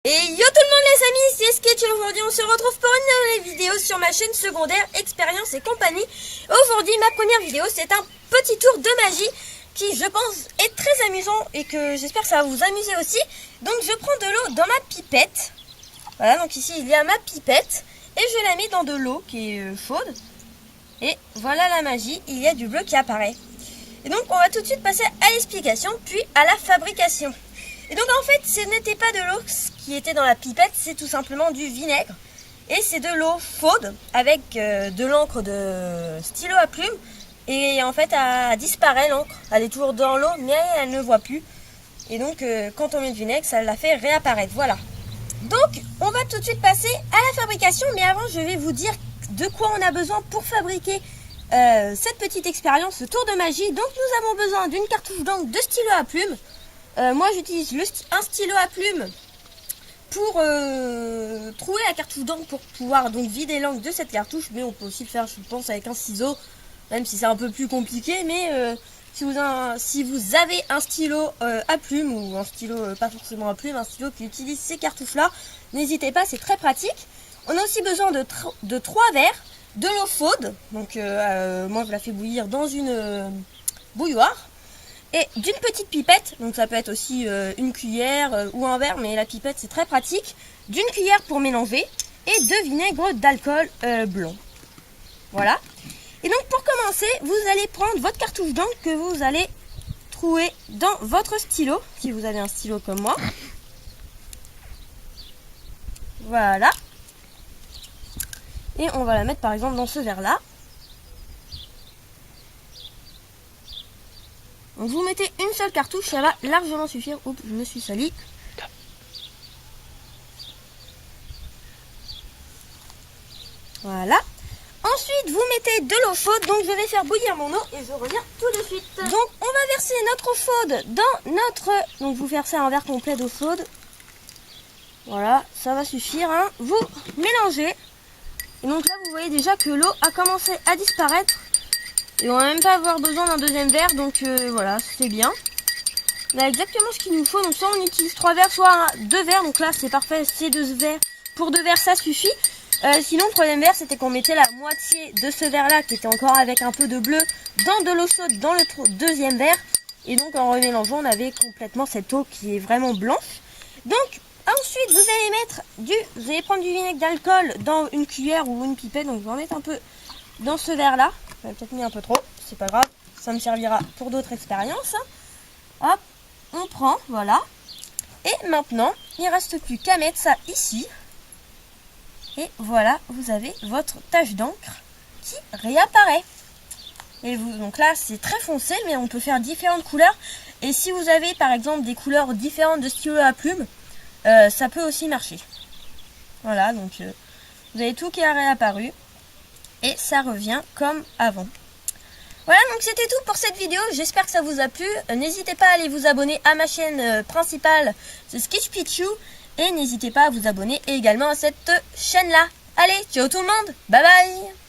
Et yo tout le monde les amis, c'est Sketch et aujourd'hui on se retrouve pour une nouvelle vidéo sur ma chaîne secondaire Expérience et compagnie. Aujourd'hui ma première vidéo c'est un petit tour de magie qui je pense est très amusant et que j'espère que ça va vous amuser aussi. Donc je prends de l'eau dans ma pipette. Voilà, donc ici il y a ma pipette et je la mets dans de l'eau qui est chaude. Et voilà la magie, il y a du bleu qui apparaît. Et donc on va tout de suite passer à l'explication puis à la fabrication. Et donc en fait ce n'était pas de l'eau qui était dans la pipette, c'est tout simplement du vinaigre. Et c'est de l'eau chaude avec de l'encre de stylo à plume. Et en fait elle disparaît l'encre, elle est toujours dans l'eau mais elle ne voit plus. Et donc quand on met du vinaigre ça la fait réapparaître, voilà. Donc on va tout de suite passer à la fabrication. Mais avant je vais vous dire de quoi on a besoin pour fabriquer cette petite expérience, ce tour de magie. Donc nous avons besoin d'une cartouche d'encre de stylo à plume. Moi j'utilise un stylo à plume pour trouer la cartouche d'encre pour pouvoir donc vider l'encre de cette cartouche. Mais on peut aussi le faire je pense avec un ciseau, même si c'est un peu plus compliqué. Mais si vous avez un stylo à plume ou un stylo pas forcément à plume, un stylo qui utilise ces cartouches là, n'hésitez pas, c'est très pratique. On a aussi besoin de 3 verres, de l'eau chaude. Donc moi je la fais bouillir dans une bouilloire. Et d'une petite pipette, donc ça peut être aussi une cuillère ou un verre, mais la pipette c'est très pratique. D'une cuillère pour mélanger et de vinaigre d'alcool blanc. Voilà. Et donc pour commencer, vous allez prendre votre cartouche d'encre que vous allez trouver dans votre stylo, si vous avez un stylo comme moi. Voilà. Et on va la mettre par exemple dans ce verre là. Donc vous mettez une seule cartouche, ça va largement suffire. Oups, je me suis sali. Voilà. Ensuite, vous mettez de l'eau chaude. Donc je vais faire bouillir mon eau et je reviens tout de suite. Donc on va verser notre eau chaude dans notre... Donc vous versez un verre complet d'eau chaude. Voilà, ça va suffire, hein. Vous mélangez. Et donc là, vous voyez déjà que l'eau a commencé à disparaître. Et on va même pas avoir besoin d'un deuxième verre, donc voilà, c'est bien. On a exactement ce qu'il nous faut, donc soit on utilise 3 verres, soit 2 verres, donc là c'est parfait, c'est 2 verres. Pour 2 verres ça suffit. Sinon le troisième verre c'était qu'on mettait la moitié de ce verre là, qui était encore avec un peu de bleu, dans de l'eau chaude, dans le deuxième verre. Et donc en remélangeant on avait complètement cette eau qui est vraiment blanche. Donc ensuite vous allez prendre du vinaigre d'alcool dans une cuillère ou une pipette, donc je vais en mettre un peu dans ce verre là. J'en ai peut-être mis un peu trop, c'est pas grave, ça me servira pour d'autres expériences. Hop, on prend, voilà. Et maintenant, il ne reste plus qu'à mettre ça ici. Et voilà, vous avez votre tache d'encre qui réapparaît. Et donc là, c'est très foncé, mais on peut faire différentes couleurs. Et si vous avez par exemple des couleurs différentes de stylo à plume, ça peut aussi marcher. Voilà, donc vous avez tout qui a réapparu. Et ça revient comme avant. Voilà, donc c'était tout pour cette vidéo. J'espère que ça vous a plu. N'hésitez pas à aller vous abonner à ma chaîne principale, c'est Sketch Pichu. Et n'hésitez pas à vous abonner également à cette chaîne-là. Allez, ciao tout le monde. Bye bye.